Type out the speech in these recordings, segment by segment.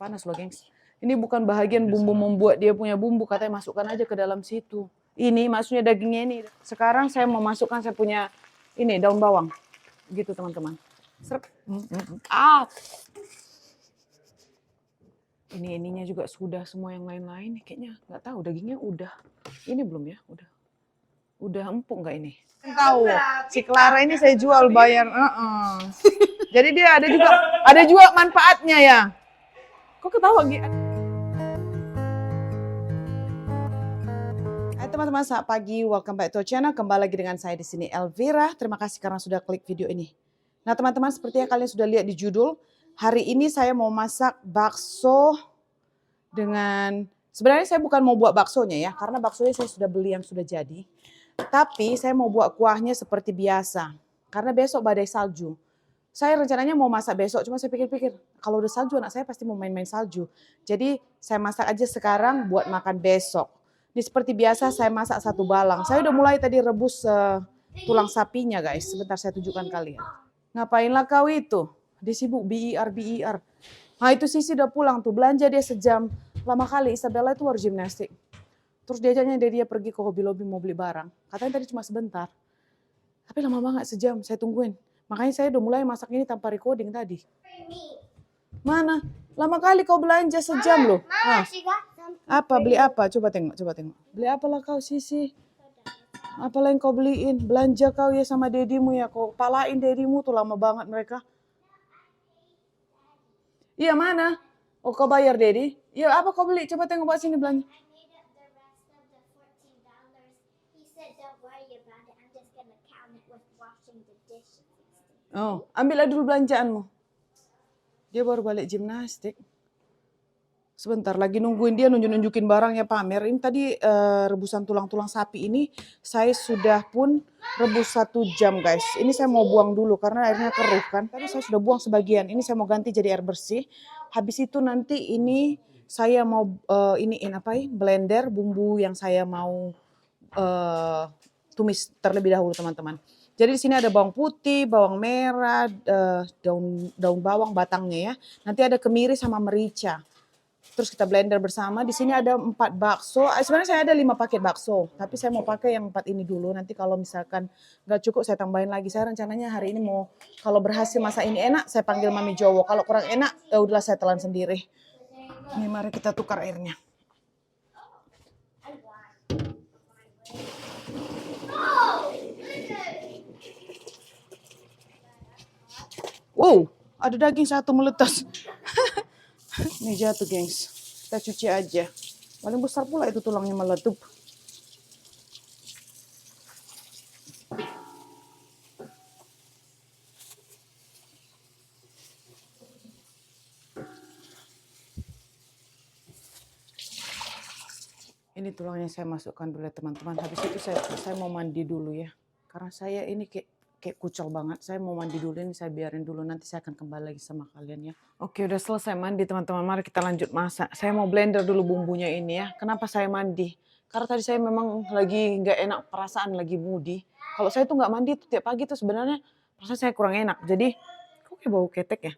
panas loh, gengs. Ini bukan bahagian bumbu membuat dia punya bumbu, katanya masukkan aja ke dalam situ. Ini maksudnya dagingnya ini. Sekarang saya mau masukkan saya punya ini daun bawang. Gitu teman-teman. Ininya juga sudah semua yang lain-lain kayaknya nggak tahu dagingnya udah. Ini belum ya? Udah empuk nggak ini? Tahu. Si Clara ini saya jual bayar. Jadi dia ada juga manfaatnya ya. Kok ketawa gitu? Hai teman-teman, selamat pagi. Welcome back to our channel. Kembali lagi dengan saya di sini Elvira. Terima kasih karena sudah klik video ini. Nah teman-teman, seperti yang kalian sudah lihat di judul, hari ini saya mau masak bakso dengan, sebenarnya saya bukan mau buat baksonya ya, karena baksonya saya sudah beli yang sudah jadi. Tapi saya mau buat kuahnya seperti biasa, karena besok badai salju. Saya rencananya mau masak besok, cuma saya pikir-pikir, kalau udah salju anak saya pasti mau main-main salju. Jadi saya masak aja sekarang buat makan besok. Ini seperti biasa saya masak satu balang. Saya udah mulai tadi rebus tulang sapinya guys, sebentar saya tunjukkan kalian. Ngapainlah kau itu? Dia sibuk BER. Nah itu Sisi udah pulang tuh, belanja dia sejam. Lama kali Isabella itu baru gimnastik. Terus diajaknya dia pergi ke Hobby Lobby mau beli barang. Katanya tadi cuma sebentar. Tapi lama banget sejam, saya tungguin. Makanya saya udah mulai masak ini tanpa recording tadi. Mana? Lama kali kau belanja sejam loh. Apa? Beli apa? Coba tengok. Beli apalah kau Sisi? Apalah yang kau beliin? Belanja kau ya sama dedimu ya. Kau palain dedimu tuh lama banget mereka. Iya mana? Oh kau bayar dedi? Iya apa kau beli? Coba tengok buat sini belanja. Oh, ambillah dulu belanjaanmu. Dia baru balik gimnastik. Sebentar lagi nungguin dia nunjukin barangnya pamer. Ini tadi rebusan tulang-tulang sapi ini saya sudah pun rebus 1 jam guys. Ini saya mau buang dulu karena airnya keruh kan. Tadi saya sudah buang sebagian. Ini saya mau ganti jadi air bersih. Habis itu nanti ini saya mau blender bumbu yang saya mau tumis terlebih dahulu teman-teman. Jadi di sini ada bawang putih, bawang merah, daun bawang batangnya ya. Nanti ada kemiri sama merica. Terus kita blender bersama. Di sini ada 4 bakso. Sebenarnya saya ada 5 paket bakso, tapi saya mau pakai yang 4 ini dulu. Nanti kalau misalkan nggak cukup saya tambahin lagi. Saya rencananya hari ini mau kalau berhasil masak ini enak, saya panggil Mami Jowo. Kalau kurang enak, ya udahlah saya telan sendiri. Ini mari kita tukar airnya. Wow, ada daging satu meletas. Ini jatuh, gengs. Kita cuci aja. Paling besar pula itu tulangnya meletup. Ini tulangnya saya masukkan dulu ya teman-teman. Habis itu saya mau mandi dulu ya. Karena saya ini kayak kucel banget. Saya mau mandi dulu, ini saya biarin dulu. Nanti saya akan kembali lagi sama kalian ya. Oke, udah selesai mandi teman-teman. Mari kita lanjut masak. Saya mau blender dulu bumbunya ini ya. Kenapa saya mandi? Karena tadi saya memang lagi nggak enak perasaan, lagi moody. Kalau saya tuh nggak mandi tuh tiap pagi tuh sebenarnya perasaan saya kurang enak. Jadi, kok kayak bau ketek ya?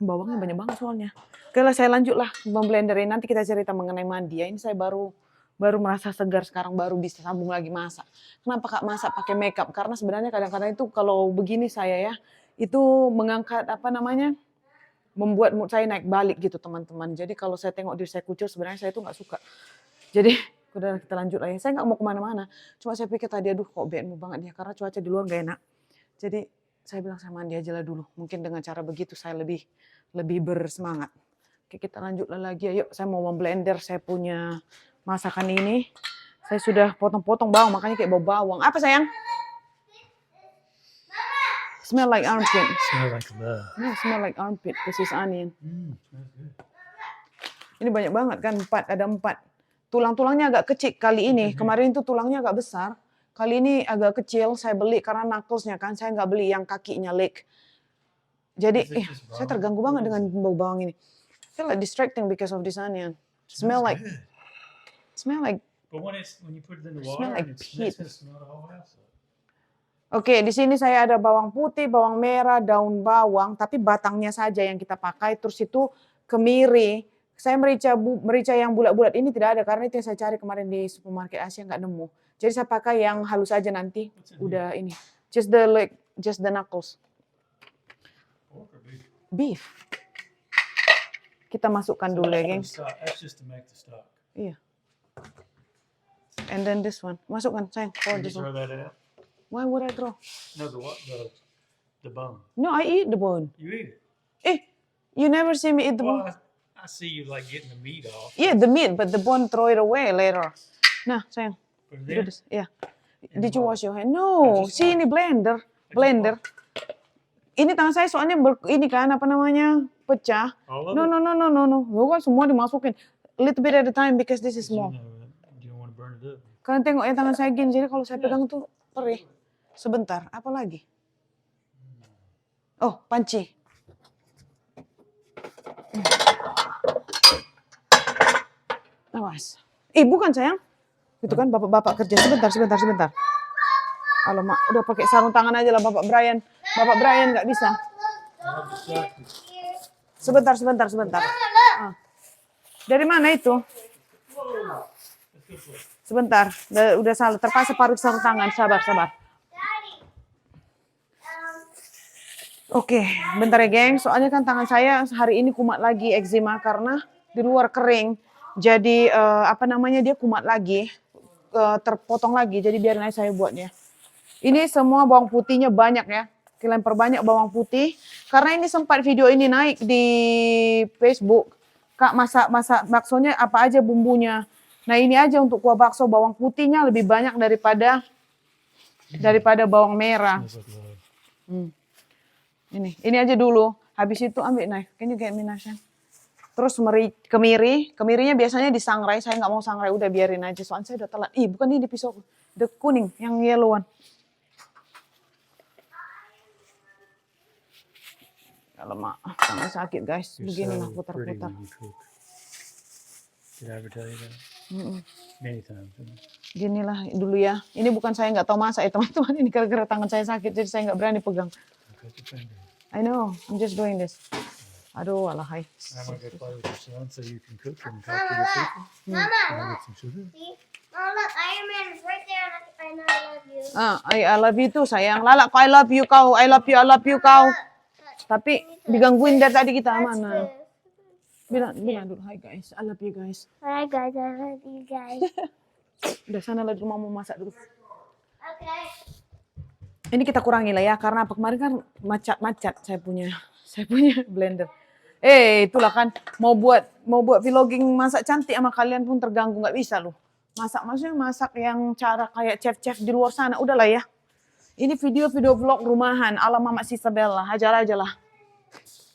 Bawangnya banyak banget soalnya. Oke lah, saya lanjutlah memblenderin. Nanti kita cerita mengenai mandi ya. Ini saya baru merasa segar sekarang, baru bisa sambung lagi masak. Kenapa Kak masak pakai makeup? Karena sebenarnya kadang-kadang itu kalau begini saya ya, itu mengangkat membuat mood saya naik balik gitu teman-teman. Jadi kalau saya tengok diri saya kucil sebenarnya saya itu nggak suka. Jadi udah kita lanjut lagi. Saya nggak mau kemana-mana. Cuma saya pikir tadi aduh kok bad mood banget ya karena cuaca di luar nggak enak. Jadi saya bilang saya mandi aja lah dulu. Mungkin dengan cara begitu saya lebih bersemangat. Oke kita lanjutlah lagi ya. Yuk saya mau memblender saya punya masakan ini. Saya sudah potong-potong bawang makanya kayak bau bawang. Apa sayang? Smell like armpit. Smell like love. Yeah, smell like armpit. This is onion. Ini banyak banget kan, 4, ada 4. Tulang-tulangnya agak kecil kali ini. Kemarin itu tulangnya agak besar. Kali ini agak kecil, saya beli karena knuckles-nya kan. Saya nggak beli yang kakinya leg. Jadi, saya terganggu banget dengan bau bawang ini. I feel like distracting because of this onion. Smell like. But when you put it in the water, like and it's peat. mixed, it's not all acid. Oke, di sini saya ada bawang putih, bawang merah, daun bawang, tapi batangnya saja yang kita pakai. Terus itu kemiri. Saya merica yang bulat-bulat ini tidak ada karena itu yang saya cari kemarin di supermarket Asia nggak nemu. Jadi saya pakai yang halus aja nanti. Udah ini. Just the leg, just the knuckles. Beef. Kita masukkan dulu ya, gengs. Iya. And then this one. Masukkan, sayang. For this one. Why would I throw? No, the bone. No, I eat the bone. You eat it. You never see me eat the bone. I see you like getting the meat off. Yeah, the meat, but the bone throw it away later. Nah, sayang. Do this. Yeah. Did you wash your hand? No. See ini blender. Ini tangan saya soalnya ini kan apa namanya pecah. No. Lo kan semua dimasukin. Little bit at a time because this is small. You don't want to burn it up. Kalian tengok ya tangan saya gini, jadi kalau saya pegang tuh perih. Sebentar, apa lagi? Oh, panci. Awas. Bukan sayang. Itu kan bapak-bapak kerja. Sebentar. Alamak, udah pakai sarung tangan aja lah Bapak Brian. Bapak Brian nggak bisa. Sebentar. Dari mana itu? Sebentar, udah salah. Terpaksa pakai sarung tangan. Sabar. Oke, bentar ya geng. Soalnya kan tangan saya hari ini kumat lagi eczema karena di luar kering. Jadi dia kumat lagi, terpotong lagi. Jadi biarin aja saya buatnya. Ini semua bawang putihnya banyak ya. Kalian perbanyak bawang putih. Karena ini sempat video ini naik di Facebook. Kak masak baksonya apa aja bumbunya. Nah ini aja untuk kuah bakso bawang putihnya lebih banyak daripada bawang merah. Ini aja dulu. Habis itu ambil knife. Can you get me knife? Terus kemirinya biasanya disangrai. Saya nggak mau sangrai, udah biarin aja. Soalnya saya udah telat. Bukan ini pisau, the kuning, yang yellow one. Alamak, tangan sakit guys. Begini lah putar-putar. Did I ever tell you that? Many times. Ginilah dulu ya. Ini bukan saya nggak tahu masak ya teman-teman. Ini gara-gara tangan saya sakit, jadi saya nggak berani pegang. I know, I'm just doing this. Aduh, alahai. I'm gonna go play with your son so you can cook and talk to your people. Mama, Get some sugar. see? Oh, look, Iron Man is right there, and I know I love you. I love you too, sayang. Lala, I love you kau. I love you kau. Tapi digangguin dari tadi kita mana? Bilang dulu, hi guys, I love you guys. Hi guys, I love you guys. Udah sana lah di rumah mau masak dulu. Okay. Ini kita kurangi lah ya, karena kemarin kan macet saya punya blender. Itulah kan mau buat vlogging masak cantik sama kalian pun terganggu, nggak bisa loh. Maksudnya masak yang cara kayak chef-chef di luar sana, udahlah ya. Ini video vlog rumahan ala Mama Sisabella, hajar aja lah.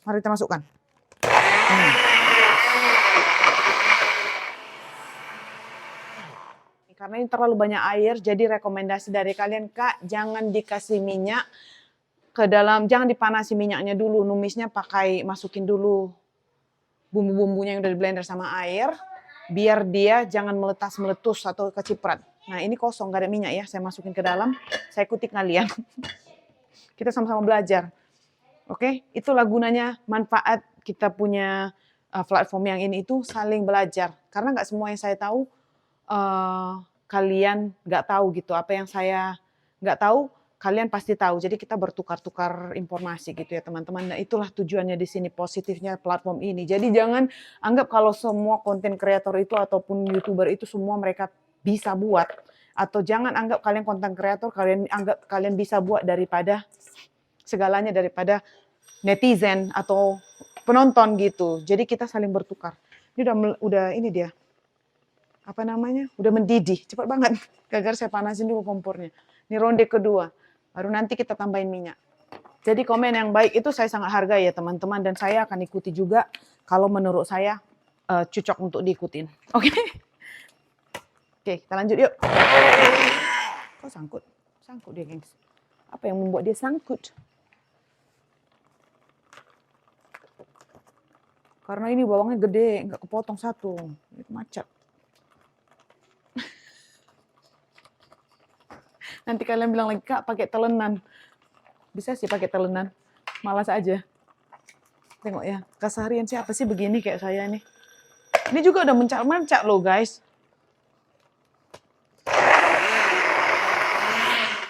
Mari kita masukkan. Karena ini terlalu banyak air, jadi rekomendasi dari kalian, Kak, jangan dikasih minyak ke dalam, jangan dipanasi minyaknya dulu, numisnya masukin dulu bumbu-bumbunya yang udah di blender sama air, biar dia jangan meletus atau keciprat. Nah ini kosong, gak ada minyak ya, saya masukin ke dalam, saya ikuti kalian. Kita sama-sama belajar. Oke, itulah gunanya manfaat kita punya platform yang ini itu saling belajar. Karena gak semua yang saya tahu, kalian nggak tahu gitu, apa yang saya nggak tahu kalian pasti tahu, jadi kita bertukar-tukar informasi gitu ya teman-teman. Nah itulah tujuannya di sini, positifnya platform ini. Jadi jangan anggap kalau semua konten kreator itu ataupun youtuber itu semua mereka bisa buat, atau jangan anggap kalian konten kreator kalian anggap kalian bisa buat daripada segalanya daripada netizen atau penonton gitu. Jadi kita saling bertukar. Ini udah ini dia. Apa namanya, udah mendidih, cepat banget. Gara-gara saya panasin dulu kompornya. Ini ronde kedua, baru nanti kita tambahin minyak. Jadi komen yang baik itu saya sangat hargai ya teman-teman, dan saya akan ikuti juga kalau menurut saya cocok untuk diikutin. Oke? Oke, kita lanjut yuk. Kok sangkut? Sangkut dia, gengs. Apa yang membuat dia sangkut? Karena ini bawangnya gede, nggak kepotong satu. Ini macet. Nanti kalian bilang lagi, Kak, pakai telenan. Bisa sih pakai telenan. Malas aja. Tengok ya, keseharian siapa sih begini kayak saya nih. Ini juga udah mencak-mencak loh, guys.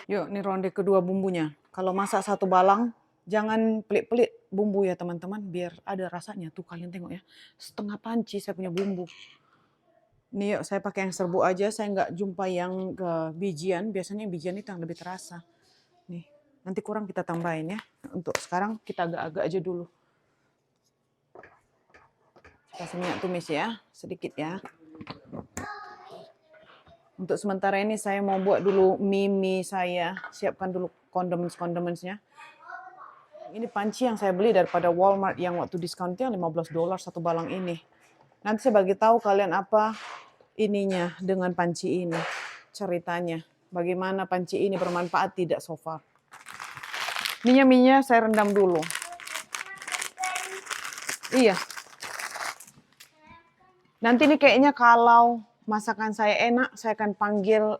Yuk, ini ronde kedua bumbunya. Kalau masak satu balang, jangan pelit-pelit bumbu ya teman-teman, biar ada rasanya. Tuh kalian tengok ya, setengah panci saya punya bumbu. Nih yuk, saya pakai yang serbuk aja, saya nggak jumpa yang bijian. Biasanya bijian itu yang lebih terasa. Nih, nanti kurang kita tambahin ya. Untuk sekarang kita agak-agak aja dulu. Kasih minyak tumis ya, sedikit ya. Untuk sementara ini saya mau buat dulu mie saya. Siapkan dulu condiments-condimentsnya. Ini panci yang saya beli daripada Walmart yang waktu diskonnya $15 satu balang ini. Nanti saya bagi tahu kalian apa ininya dengan panci ini. Ceritanya. Bagaimana panci ini bermanfaat tidak so far. Minyak saya rendam dulu. Iya. Nanti nih kayaknya kalau masakan saya enak, saya akan panggil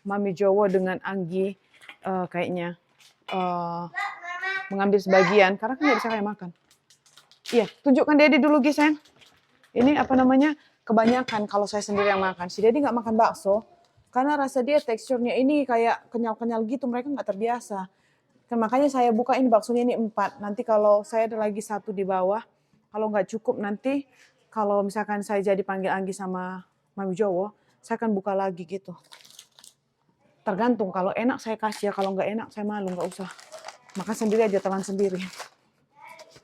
Mami Jowo dengan Anggi kayaknya mengambil sebagian, karena kan nggak bisa kayak makan. Iya, tunjukkan Dedi dulu, Gi, sayang. Ini apa namanya, kebanyakan kalau saya sendiri yang makan. Si Dedi nggak makan bakso, karena rasa dia teksturnya ini kayak kenyal-kenyal gitu, mereka nggak terbiasa. Kan makanya saya buka ini baksonya ini 4. Nanti kalau saya ada lagi 1 di bawah, kalau nggak cukup nanti, kalau misalkan saya jadi panggil Anggi sama Mami Jowo, saya akan buka lagi gitu. Tergantung, kalau enak saya kasih ya, kalau nggak enak saya malu, nggak usah. Makan sendiri aja, telan sendiri.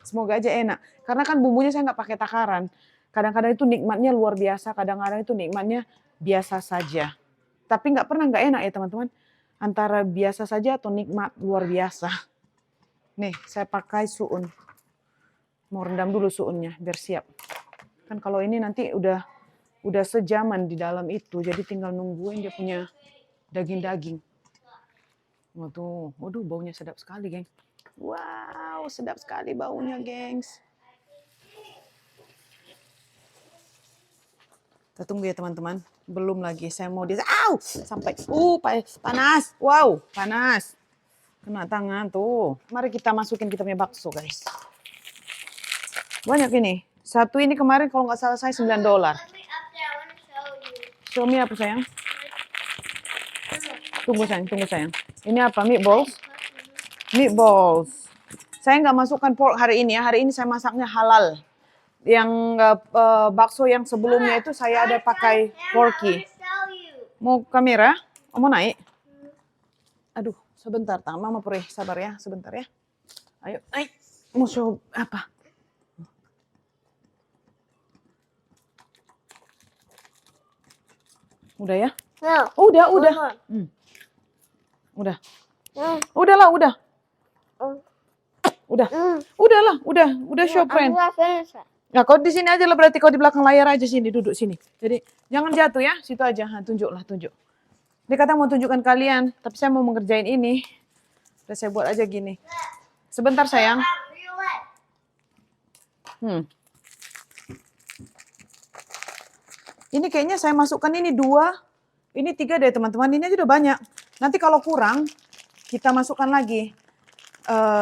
Semoga aja enak. Karena kan bumbunya saya nggak pakai takaran. Kadang-kadang itu nikmatnya luar biasa, kadang-kadang itu nikmatnya biasa saja. Tapi nggak pernah nggak enak ya teman-teman. Antara biasa saja atau nikmat luar biasa. Nih, saya pakai suun. Mau rendam dulu suunnya, biar siap. Kan kalau ini nanti udah sejaman di dalam itu, jadi tinggal nungguin dia punya daging-daging. Waduh, baunya sedap sekali, geng. Wow, sedap sekali baunya, gengs. Kita tunggu ya teman-teman. Belum lagi, saya mau sampai, panas. Wow, panas. Kena tangan tuh. Mari kita masukin kita punya bakso, guys. Banyak ini. Satu ini kemarin kalau nggak salah saya $9. Show me apa sayang? Tunggu sayang. Ini apa? Meatballs. Saya nggak masukkan pork hari ini ya. Hari ini saya masaknya halal. Yang bakso yang sebelumnya itu saya ada pakai porky. Mau kamera? Mau naik? Aduh, sebentar. Mama perih. Sabar ya, sebentar ya. Ayo, naik. Mau show apa? Udah ya? No. Udah. Udahlah. Udah show friend. Nah, kau di sini aja lah, berarti kau di belakang layar aja sini, duduk sini. Jadi jangan jatuh ya, situ aja. Tunjuk. Dia kata mau tunjukkan kalian, tapi saya mau mengerjain ini. Udah saya buat aja gini. Sebentar sayang. Ini kayaknya saya masukkan ini 2, ini 3 deh teman-teman. Ini aja udah banyak. Nanti kalau kurang, kita masukkan lagi.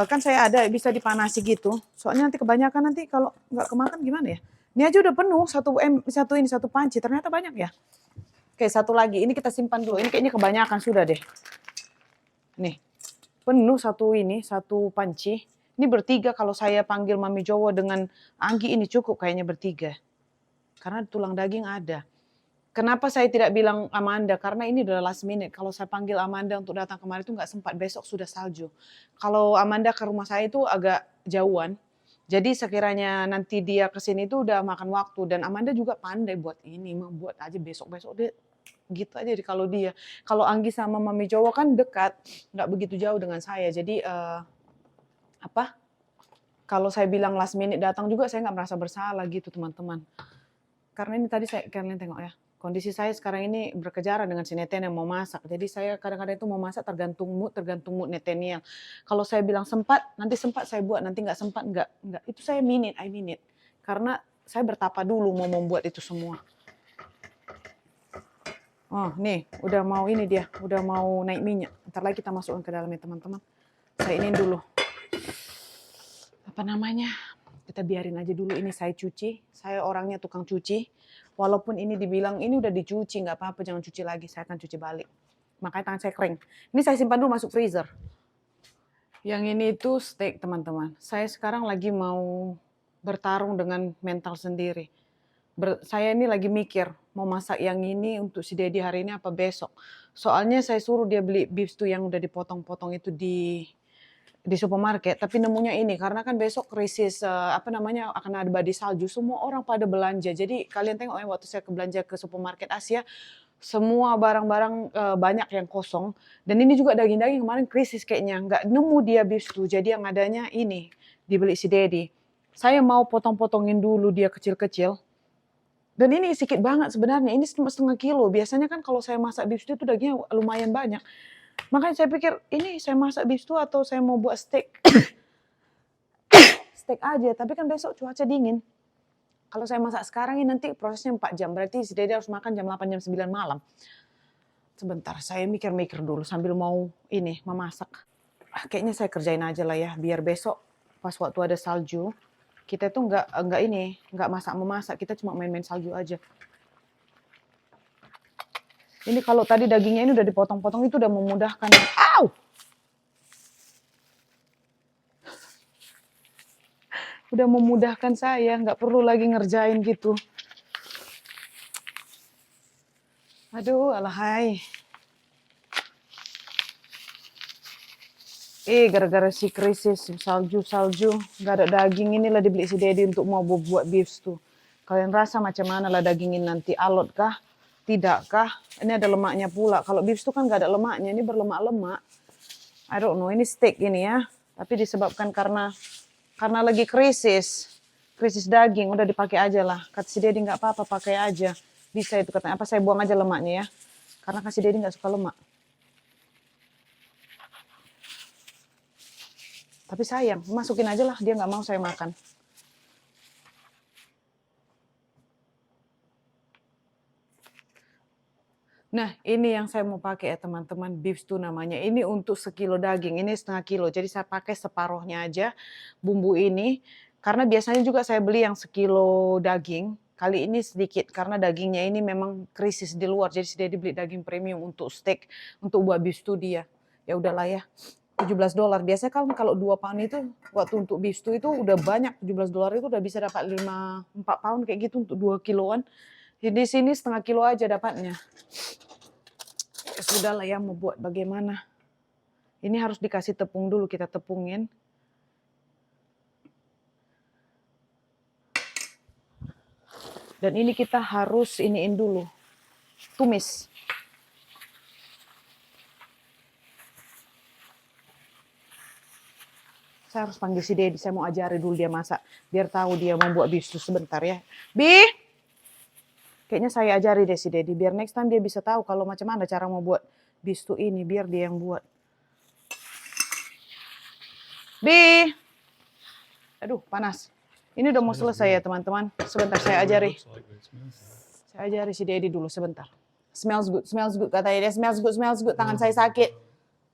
Kan saya ada bisa dipanasi gitu. Soalnya nanti kebanyakan nanti kalau nggak kemakan gimana ya. Ini aja udah penuh, satu panci. Ternyata banyak ya. Oke, satu lagi. Ini kita simpan dulu. Ini kayaknya kebanyakan sudah deh. Nih, penuh satu panci. Ini bertiga kalau saya panggil Mami Jowo dengan Anggi ini cukup kayaknya bertiga. Karena tulang daging ada. Kenapa saya tidak bilang Amanda? Karena ini udah last minute. Kalau saya panggil Amanda untuk datang kemarin itu nggak sempat. Besok sudah salju. Kalau Amanda ke rumah saya itu agak jauhan. Jadi sekiranya nanti dia kesini itu udah makan waktu. Dan Amanda juga pandai buat ini. Membuat aja besok-besok dia gitu aja. Kalau dia. Kalau Anggi sama Mami Jowo kan dekat. Nggak begitu jauh dengan saya. Jadi kalau saya bilang last minute datang juga saya nggak merasa bersalah gitu teman-teman. Karena ini tadi kalian tengok ya. Kondisi saya sekarang ini berkejaran dengan si Neten yang mau masak. Jadi saya kadang-kadang itu mau masak tergantung mood Netennya. Kalau saya bilang sempat, nanti sempat saya buat. Nanti nggak sempat, nggak. Itu saya I mean it. Karena saya bertapa dulu mau membuat itu semua. Oh, nih, udah mau ini dia, udah mau naik minyak. Ntar lagi kita masukkan ke dalamnya, teman-teman. Saya ini dulu. Apa namanya? Kita biarin aja dulu ini saya cuci. Saya orangnya tukang cuci. Walaupun ini dibilang ini udah dicuci, nggak apa-apa, jangan cuci lagi. Saya akan cuci balik. Makanya tangan saya kering. Ini saya simpan dulu masuk freezer. Yang ini itu steak, teman-teman. Saya sekarang lagi mau bertarung dengan mental sendiri. Saya ini lagi mikir mau masak yang ini untuk si Dedi hari ini apa besok. Soalnya saya suruh dia beli beef stew yang udah dipotong-potong itu di supermarket, tapi nemunya ini karena kan besok krisis apa namanya akan ada badai salju, semua orang pada belanja. Jadi kalian tengok ya waktu saya belanja ke supermarket Asia, semua barang-barang banyak yang kosong. Dan ini juga daging-daging kemarin krisis kayaknya, nggak nemu dia beef stew. Jadi yang adanya ini dibeli si Dedi. Saya mau potong-potongin dulu dia kecil-kecil. Dan ini sedikit banget sebenarnya, ini setengah kilo. Biasanya kan kalau saya masak beef stew itu dagingnya lumayan banyak. Makanya saya pikir, ini saya masak beef stew atau saya mau buat steak? Steak aja, tapi kan besok cuaca dingin. Kalau saya masak sekarang ini nanti prosesnya 4 jam, berarti si Dede harus makan jam 8, jam 9 malam. Sebentar, saya mikir-mikir dulu sambil mau ini, memasak. Kayaknya saya kerjain aja lah ya, biar besok pas waktu ada salju, kita tuh nggak masak-memasak, kita cuma main-main salju aja. Ini kalau tadi dagingnya ini udah dipotong-potong itu udah memudahkan. Au! Udah memudahkan saya, nggak perlu lagi ngerjain gitu. Aduh, alahai. Gara-gara si krisis salju, nggak ada daging, inilah dibeli si Dedi untuk mau buat beef stew. Kalian rasa macam mana lah dagingin nanti, alot kah? Tidak kah? Ini ada lemaknya pula. Kalau beef stew kan nggak ada lemaknya, ini berlemak-lemak. I don't know, ini steak ini ya. Tapi disebabkan karena lagi krisis daging, udah dipakai aja lah. Kata si Dedi nggak apa-apa, pakai aja. Bisa itu katanya, apa saya buang aja lemaknya ya. Karena kasih Dedi nggak suka lemak. Tapi sayang, masukin aja lah, dia nggak mau saya makan. Nah, ini yang saya mau pakai ya teman-teman, beef stew namanya. Ini untuk sekilo daging, ini setengah kilo. Jadi saya pakai separuhnya aja bumbu ini. Karena biasanya juga saya beli yang sekilo daging. Kali ini sedikit, karena dagingnya ini memang krisis di luar. Jadi saya beli daging premium untuk steak, untuk buat beef stew dia. Ya udahlah ya. $17. Biasanya kan kalau 2 pound itu waktu untuk beef stew itu udah banyak, $17 itu udah bisa dapat 4 pound kayak gitu untuk 2 kiloan. Jadi di sini setengah kilo aja dapatnya. Ya sudahlah ya, mau buat bagaimana. Ini harus dikasih tepung dulu, kita tepungin. Dan ini kita harus iniin dulu, tumis. Saya harus panggil si Dedi, saya mau ajari dulu dia masak. Biar tahu dia mau buat beef stew sebentar ya. Bi! Kayaknya saya ajari deh si Dedi, biar next time dia bisa tahu kalau macam mana cara mau buat beef stew ini, biar dia yang buat. Bi! Aduh, panas. Ini udah mau selesai ya teman-teman. Sebentar saya ajari. Saya ajari si Dedi dulu sebentar. Smells good katanya dia. Smells good. Tangan saya sakit.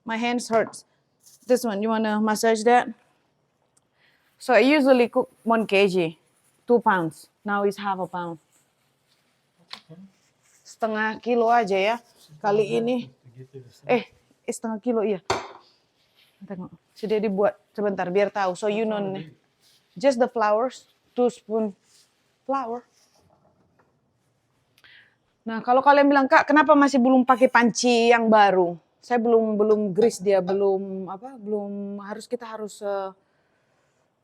My hands hurts. This one, you wanna massage that? So I usually cook 1 kg, 2 pounds. Now it's half a pound. Setengah kilo aja ya. Kali ini. Setengah kilo iya. Tengok. Si Dedi buat sebentar biar tahu. So you know. Just the flowers, 2 spoon flour. Nah, kalau kalian bilang, Kak, kenapa masih belum pakai panci yang baru? Saya belum grease dia, kita harus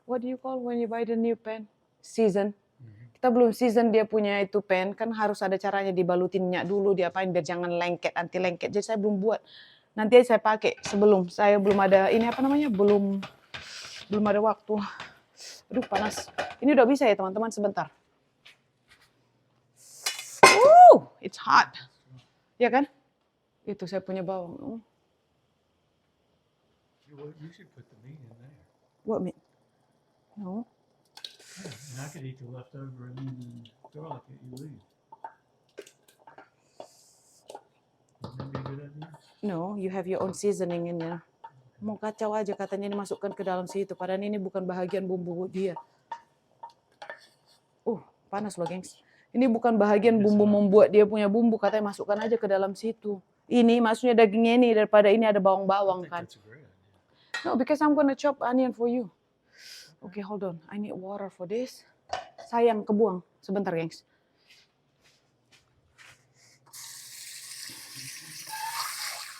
what do you call when you buy the new pan? Season. Kita belum season dia punya itu pan, kan harus ada caranya dibalutin minyak dulu, diapain biar jangan lengket, anti lengket. Jadi saya belum buat. Nanti saya pakai sebelum. Saya belum ada ini belum ada waktu. Aduh panas. Ini udah bisa ya teman-teman, sebentar. It's hot. Ya kan? Itu saya punya bawang. You should put the meat in there. What meat? No. And I could eat the leftover and then garlic that you leave. Wouldn't be a good idea. No, you have your own seasoning in there. Mau kacau aja katanya dimasukkan ke dalam situ. Padahal ini bukan bahagian bumbu dia. Panas loh, gengs. Ini bukan bahagian bumbu membuat dia punya bumbu. Katanya masukkan aja ke dalam situ. Ini maksudnya dagingnya ini daripada ini ada I bawang-bawang think kan. that's a great idea. No, because I'm gonna chop onion for you. Okay, hold on. I need water for this. Sayang, kebuang. Sebentar, gengs.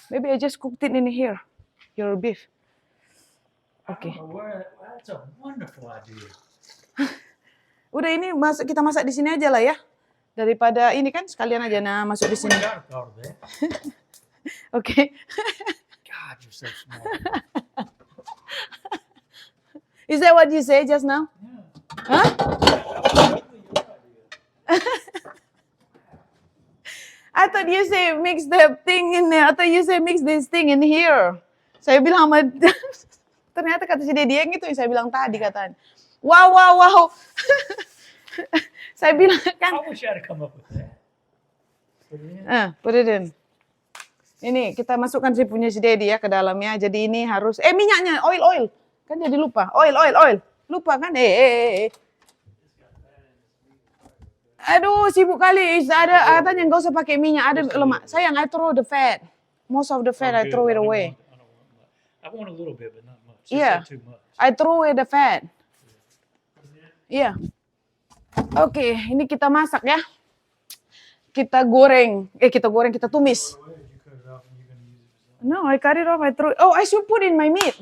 Maybe I just cooked it in here. Your beef. Okay. I don't know that's a wonderful idea. Udah ini kita masak di sini aja lah ya. Daripada ini kan sekalian aja masuk di I sini. would not have thought of that. Okay. God, you're so smart. Is that what you say just now? Yeah. Huh? Totally your idea. I thought you say mix the thing in there. I thought you say mix this thing in here. Saya bilang sama ternyata kata si Dedi yang itu yang saya bilang tadi katanya. Wow. Saya bilang kan. I wish I'd have come up with that. Put it in. Put it in. Ini kita masukkan si punya si Dedi ya ke dalamnya. Jadi ini harus minyaknya oil. Kan jadi lupa. Oil. Lupa kan? Aduh, sibuk kali. Ada katanya enggak usah pakai minyak, ada lemak. Sayang, I throw the fat. Most of the fat I throw it away. I want a little bit, but not much. Yeah. Just not too much. I throw away the fat. Iya. Oke, ini kita masak ya. Kita goreng. Kita tumis. By the way, did you cut it off and you're going to use it for something? No, I cut it off. I throw. Oh, I should put in my meat.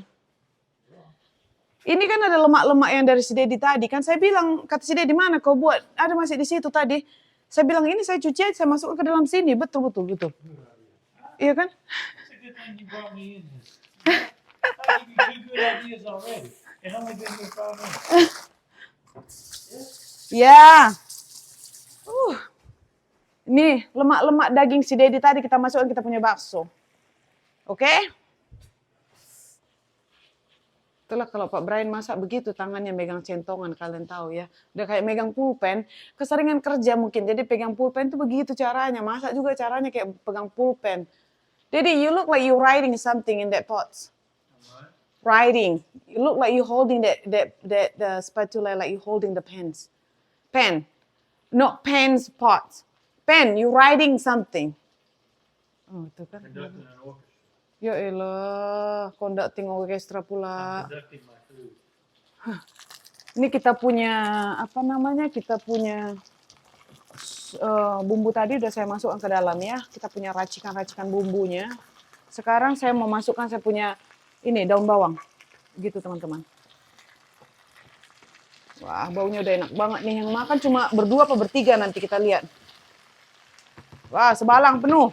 Ini kan ada lemak-lemak yang dari si Dedi tadi. Kan saya bilang, kata si Dedi, mana kau buat? Ada masih di situ tadi. Saya bilang, ini saya cuci aja, saya masukkan ke dalam sini. Betul. Iya kan? It's a good thing you brought me in this. I give you 2 good ideas already. It only been here 5 minutes. Ya. Ini lemak-lemak daging si Dedi tadi kita masukkan kita punya bakso. Oke? Itulah kalau Pak Brian masak begitu, tangannya megang centongan, kalian tahu ya. Udah kayak megang pulpen, keseringan kerja mungkin. Jadi pegang pulpen itu begitu caranya. Masak juga caranya kayak pegang pulpen. Jadi you look like you writing something in that pot. Writing. You look like you holding that spatula, like you holding the pens. Pen. Not pens, pot. Pen, you writing something. Oh, itu kan. Conducting an orchestra. Ya elah, conducting orchestra pula. Conducting my food. Ini kita punya, apa namanya, kita punya bumbu tadi udah saya masukkan ke dalam ya. Kita punya racikan-racikan bumbunya. Sekarang saya mau masukkan saya punya ini daun bawang. Gitu teman-teman. Wah, baunya udah enak banget nih. Yang makan cuma berdua apa bertiga nanti kita lihat. Wah, sebalang penuh.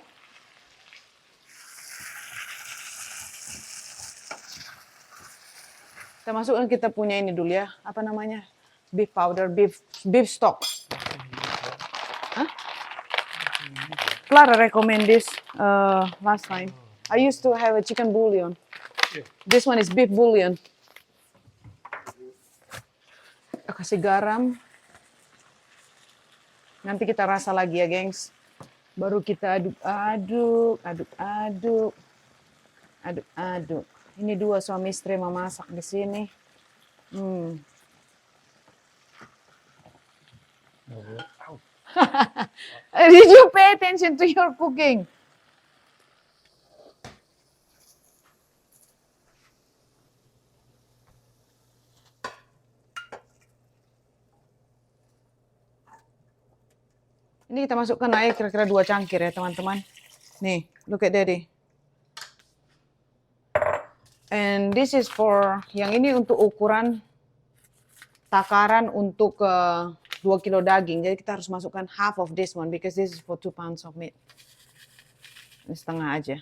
Kita masukkan kita punya ini dulu ya. Apa namanya? Beef powder, beef stock. Huh? Clara recommend this last time. I used to have a chicken bouillon. Yeah. This one is beef bouillon. Kasih garam. Nanti kita rasa lagi ya, gengs. Baru kita aduk-aduk. Ini 2 suami istri memasak di sini. Did you pay attention to your cooking? Ini kita masukkan air kira-kira 2 cangkir ya teman-teman. Nih, look at daddy. And this is for, yang ini untuk ukuran takaran untuk 2 kilo daging. Jadi kita harus masukkan half of this one because this is for 2 pounds of meat. Ini setengah aja.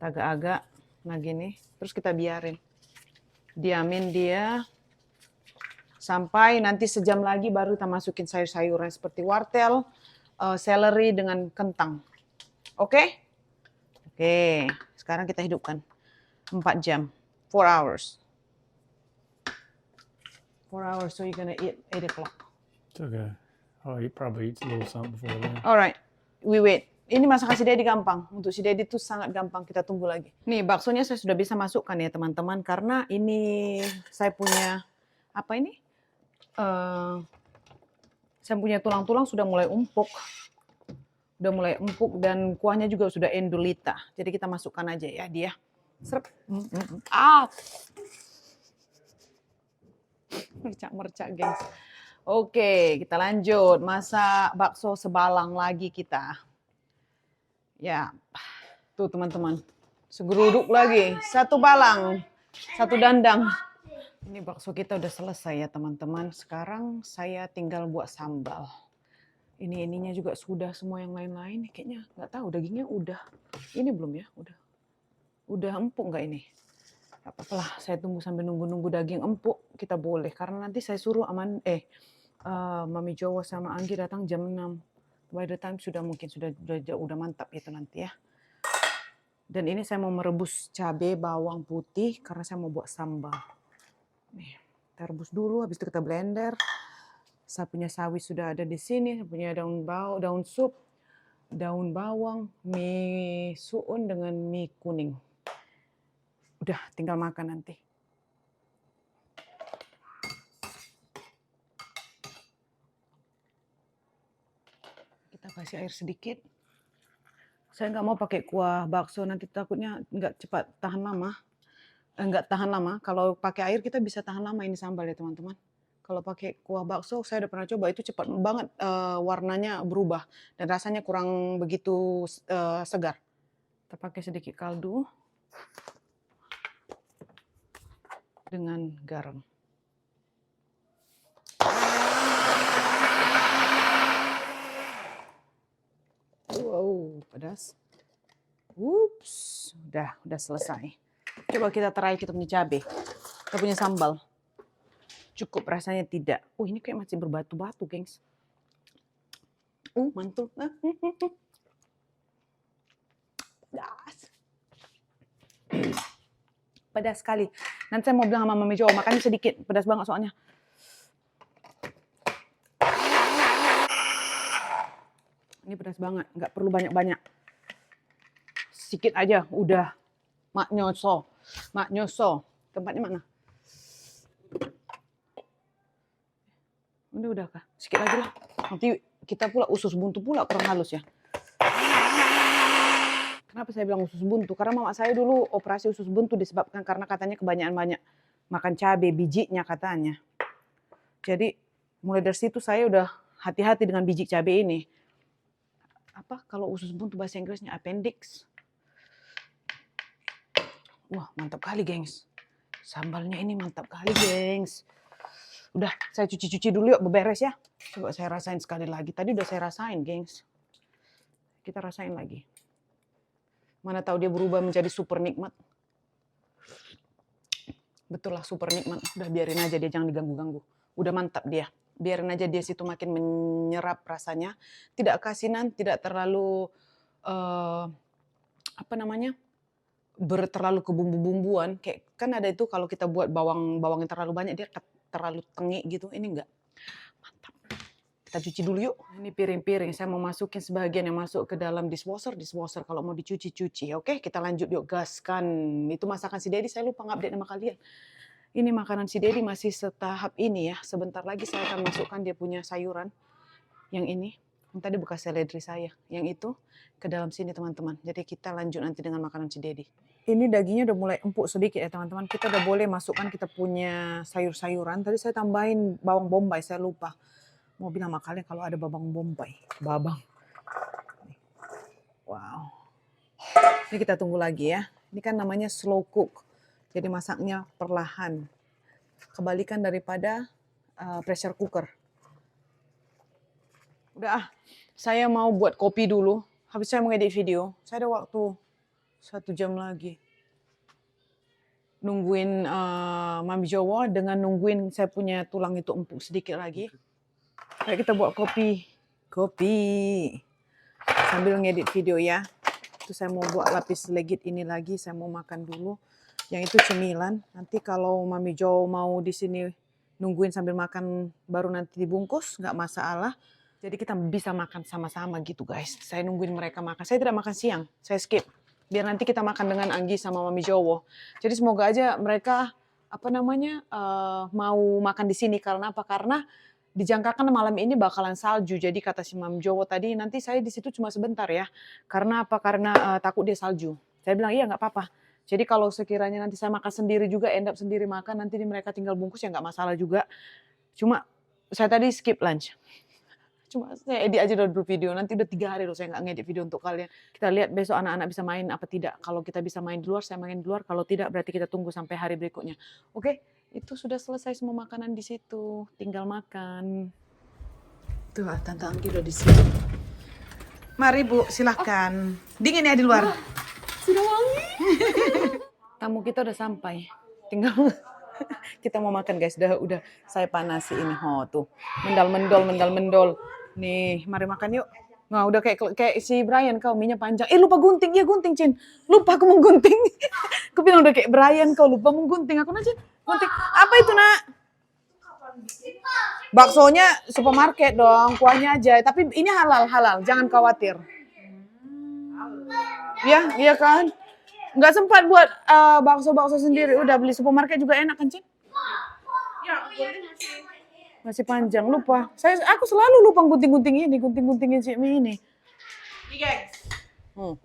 Agak-agak, nah gini. Terus kita biarin. Diamin dia. Sampai nanti sejam lagi baru kita masukin sayur-sayuran seperti wortel, seleri dengan kentang. Oke? Oke, sekarang kita hidupkan. 4 jam. 4 hours. 4 hours, so you're gonna eat 8 o'clock. It's okay. I'll probably eat a little something before then. All right, we wait. Ini masakan si Dedi gampang. Untuk si Dedi itu sangat gampang. Kita tunggu lagi. Nih baksonya saya sudah bisa masukkan ya teman-teman. Karena ini saya punya apa ini? Saya punya tulang-tulang sudah mulai empuk. Udah mulai empuk dan kuahnya juga sudah endulita. Jadi kita masukkan aja ya dia. Serep. Mercak-mercak, gengs. Oke, kita lanjut. Masak bakso sebalang lagi kita. Ya, tuh teman-teman. Segeruduk lagi. Satu balang. Satu dandang. Ini bakso kita udah selesai ya teman-teman. Sekarang saya tinggal buat sambal. Ininya juga sudah semua yang lain-lain. Kayaknya nggak tahu dagingnya udah. Ini belum ya? Udah empuk nggak ini? Gak apa-apa lah, saya tunggu sambil nunggu daging empuk, kita boleh. Karena nanti saya suruh Mami Jowo sama Anggi datang jam 6. By the time sudah mantap itu nanti ya. Dan ini saya mau merebus cabai, bawang putih karena saya mau buat sambal. Nih, kita rebus dulu, habis itu kita blender. Saya punya sawi sudah ada di sini, saya punya daun sup, daun bawang, mie suun dengan mie kuning. Udah, tinggal makan nanti. Kita kasih air sedikit. Saya nggak mau pakai kuah bakso, nanti takutnya nggak cepat tahan lama. Nggak tahan lama. Kalau pakai air kita bisa tahan lama ini sambal ya teman-teman. Kalau pakai kuah bakso, saya udah pernah coba, itu cepat banget warnanya berubah. Dan rasanya kurang begitu segar. Kita pakai sedikit kaldu. Dengan garam. Wow, pedas. Ups, udah selesai. Coba kita try kita punya cabai. Kita punya sambal. Cukup rasanya tidak. Ini kayak masih berbatu-batu, gengs. Mantul. Pedas. Pedas sekali. Nanti saya mau bilang sama Mami Jo, makannya sedikit. Pedas banget soalnya. Ini pedas banget. Nggak perlu banyak-banyak. Sedikit aja. Udah. Mak nyoso. Tempatnya mana? Udah kah? Sedikit lagi lah. Nanti kita pula usus buntu pula kurang halus ya. Kenapa saya bilang usus buntu? Karena mama saya dulu operasi usus buntu disebabkan karena katanya kebanyakan banyak makan cabai, bijinya katanya. Jadi mulai dari situ saya udah hati-hati dengan biji cabai ini. Apa kalau usus buntu bahasa Inggrisnya appendix. Wah, mantap kali, gengs. Sambalnya ini mantap kali, gengs. Udah, saya cuci-cuci dulu yuk, beberes ya. Coba saya rasain sekali lagi. Tadi udah saya rasain, gengs. Kita rasain lagi. Mana tahu dia berubah menjadi super nikmat. Betul lah, super nikmat. Udah biarin aja dia, jangan diganggu-ganggu. Udah mantap dia. Biarin aja dia situ makin menyerap rasanya. Tidak kasinan, tidak terlalu terlalu ke bumbu-bumbuan. Kayak kan ada itu kalau kita buat bawang yang terlalu banyak dia terlalu tengik gitu. Ini enggak. Mantap. Kita cuci dulu yuk. Ini piring-piring. Saya mau masukin sebagian yang masuk ke dalam dishwasher kalau mau dicuci-cuci. Oke, kita lanjut yuk, gaskan. Itu masakan si Dedi, saya lupa ngupdate sama kalian. Ini makanan si Dedi masih setahap ini ya. Sebentar lagi saya akan masukkan dia punya sayuran. Yang ini. Yang tadi bekas seledri saya. Yang itu ke dalam sini teman-teman. Jadi kita lanjut nanti dengan makanan si Dedi. Ini dagingnya udah mulai empuk sedikit ya teman-teman. Kita udah boleh masukkan kita punya sayur-sayuran. Tadi saya tambahin bawang bombay, saya lupa. Mau bilang sama kalian kalau ada bawang bombay. Wow. Ini kita tunggu lagi ya. Ini kan namanya slow cook. Jadi masaknya perlahan. Kebalikan daripada pressure cooker. Udah saya mau buat kopi dulu. Habis saya mau edit video. Saya ada waktu 1 jam lagi. Nungguin Mami Jowo dengan nungguin saya punya tulang itu empuk sedikit lagi. Ayo kita buat kopi. Sambil ngedit video ya. Itu saya mau buat lapis legit ini lagi. Saya mau makan dulu. Yang itu cemilan. Nanti kalau Mami Jo mau di sini nungguin sambil makan baru nanti dibungkus, nggak masalah. Jadi kita bisa makan sama-sama gitu guys. Saya nungguin mereka makan. Saya tidak makan siang, saya skip. Biar nanti kita makan dengan Anggi sama Mami Jowo. Jadi semoga aja mereka mau makan di sini. Karena apa? Karena dijangkakan malam ini bakalan salju. Jadi kata si Mami Jowo tadi, nanti saya di situ cuma sebentar ya. Karena apa? Karena takut dia salju. Saya bilang iya nggak apa-apa. Jadi kalau sekiranya nanti saya makan sendiri juga, end up sendiri makan, nanti mereka tinggal bungkus ya nggak masalah juga. Cuma saya tadi skip lunch. Cuma saya edit aja dulu video, nanti udah 3 hari loh saya nggak ngedit video untuk kalian. Kita lihat besok anak-anak bisa main apa tidak. Kalau kita bisa main di luar, saya main di luar. Kalau tidak, berarti kita tunggu sampai hari berikutnya. Oke, itu sudah selesai semua makanan di situ. Tinggal makan. Tuh, Tante Anggi udah di sini. Mari Bu, silahkan. Dingin ya di luar? Sudah wangi. Tamu kita udah sampai. Tinggal kita mau makan guys. Udah saya panasi ini. Oh tuh, mendal-mendol. Nih, mari makan yuk. Nah, udah kayak si Brian kau minyak panjang. Lupa gunting. Iya gunting, Cin. Lupa aku mau gunting. Aku bilang udah kayak Brian kau lupa mau gunting. Aku aja gunting. Apa itu, Nak? Baksonya supermarket dong, kuahnya aja. Tapi ini halal. Jangan khawatir. Ya, iya kan? Nggak sempat buat bakso sendiri. Udah beli supermarket juga enak kan, Cin? Ya, Masih panjang, lupa. Aku selalu lupa gunting-guntingin si mie ini. gengs.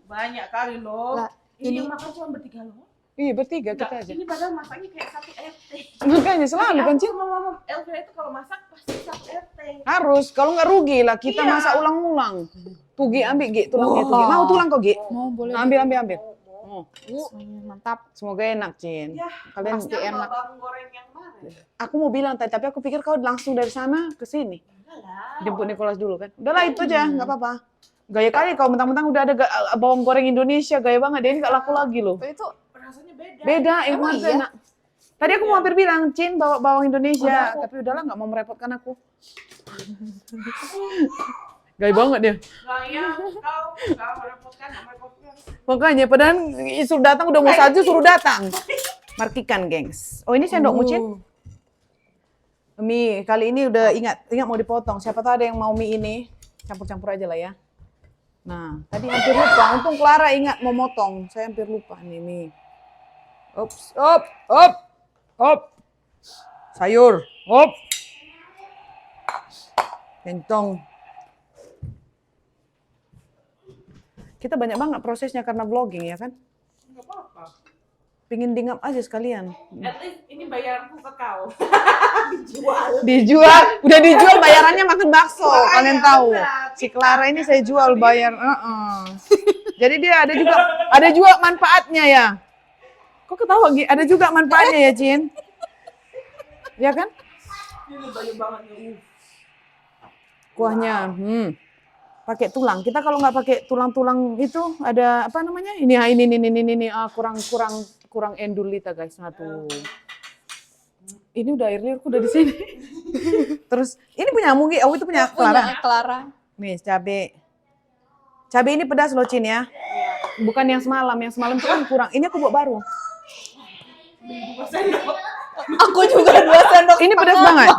Banyak kali loh. Lah, ini ini- makan cuma bertiga loh. Iya, bertiga Enggak, kita aja. ini padahal masaknya kayak 1 RT. Makanya selalu kan, Aku Cin? sama mama Elvira itu kalau masak pasti 1 RT. Harus, kalau nggak rugi lah kita Iya. masak ulang-ulang. Tuh Gi, ambil Gi, tulangnya tuh Gi. Mau tulang kok Gi? Mau boleh. Nah, ambil. Oh, Mantap. semoga enak, Cin. Ya, Kalian pasti enak. bawang goreng yang mana? Aku mau bilang tadi, tapi aku pikir kau langsung dari sana ke sini. Enggak lah. Jemput Nicholas dulu kan. Udahlah itu aja, nggak apa-apa. Gaya kali kau mentang-mentang udah ada bawang goreng Indonesia, gaya banget. Dia ini nggak laku lagi loh. Itu Rasanya beda. Beda, Emang emang iya? enak. Tadi aku mau hampir bilang, Cin bawa bawang Indonesia. Tapi udahlah nggak mau merepotkan aku. Gaya banget dia. Nah, ya, kau merepotkan. Makanya, padahal suruh datang udah mau salju suruh datang. Markikan, gengs. Oh ini sendokmu, Cin? Mie, kali ini udah ingat mau dipotong. Siapa tahu ada yang mau mie ini. Campur-campur aja lah ya. Nah, tadi hampir lupa. Untung Clara ingat mau motong. Saya hampir lupa nih mie. Ops, op. Sayur, op. Kentong. Kita banyak banget prosesnya karena vlogging ya kan? Enggak apa-apa. Pingin dingap aja sekalian. At least ini bayaranku ke kau. Dijual, udah dijual bayarannya makan bakso. Kalian tahu. benar. Si Clara ini saya jual bayar. Jadi dia ada juga manfaatnya ya. Kok ketawa Gi? Ada juga manfaatnya ya, Cin? Ya kan? Ini banyak banget nih. Kuahnya, pakai tulang. Kita kalau nggak pakai tulang-tulang itu ada apa namanya? Ini kurang endulita guys. Nah tuh. Ini udah air liurku udah di sini. Terus ini punya Mugi, itu punya Clara. Clara. Nih cabe. Cabe ini pedas loh Cin ya. Bukan yang semalam itu kan kurang. Ini aku buat baru. Aku juga 2 sendok. Ini pedas banget.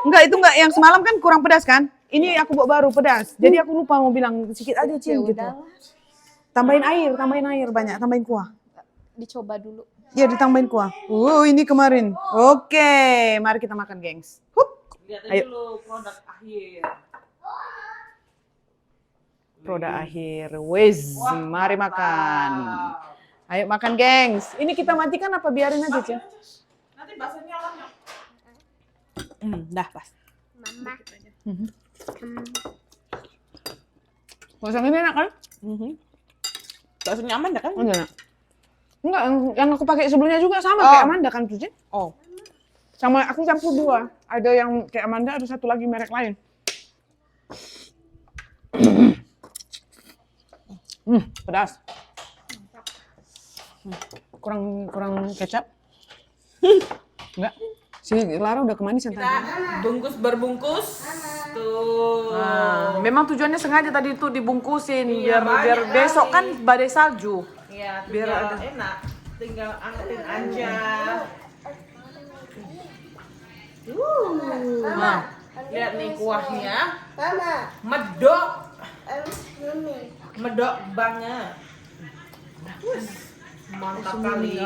Enggak, itu enggak yang semalam kan kurang pedas kan? Ini aku buat baru pedas. Jadi aku lupa mau bilang sedikit aja Cin gitu. Tambahin air banyak, tambahin kuah. Dicoba dulu. Ya ditambahin kuah. Ini kemarin. Oke, mari kita makan, gengs. Hup. Lihat Ayo. dulu produk akhir. Produk akhir. Wes, mari makan. Ayo makan, gengs. Ini kita matikan apa biarin aja, Cin? Nanti bahasanya lama. Dah pas. Mama. Masak ini enak kan? Bakso nyaman dah kan? Enggak, yang aku pakai sebelumnya juga sama kayak Amanda kan, Cin? Oh. Sama aku campur 2. Ada yang kayak Amanda, ada satu lagi merek lain. Pedas. Kurang kecap. Enggak. Si Lara udah kemanisan tadi. Bungkus berbungkus. Tuh. Nah, memang tujuannya sengaja tadi itu dibungkusin Iya, biar banyak besok kali. kan badai salju. Iya, Biar tinggal ada. enak. Tinggal angetin aja. Nah, Lihat nih kuahnya. Mama, Medok. Mami. Medok banget. Mantap kali.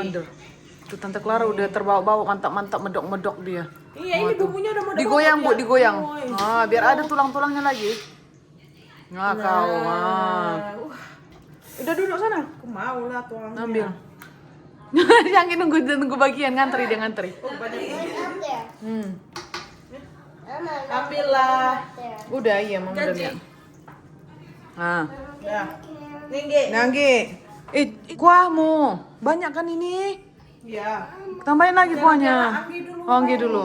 Tuh Tante Clara udah terbawa-bawa, mantap-mantap, medok-medok dia. Iya, ini bumbunya udah medok. Digoyang Bu, banget ya. digoyang. Woy. Ah, biar ada tulang-tulangnya lagi. Nah, kau. Ah. Udah duduk sana. Aku mau lah tuangnya. Ambil. Yang ini nunggu bagian ngantri, dia ngantri. Oh, banyak ini. Up there. Mama, Ambillah. there. Udah iya, Mama udah Janji. lihat. Nah, Dah. Ninggi. Nanggi. Kuahmu. Banyak kan ini? Iya. Tambahin lagi kuahnya. Anggi dulu. Oh, Anggi dulu.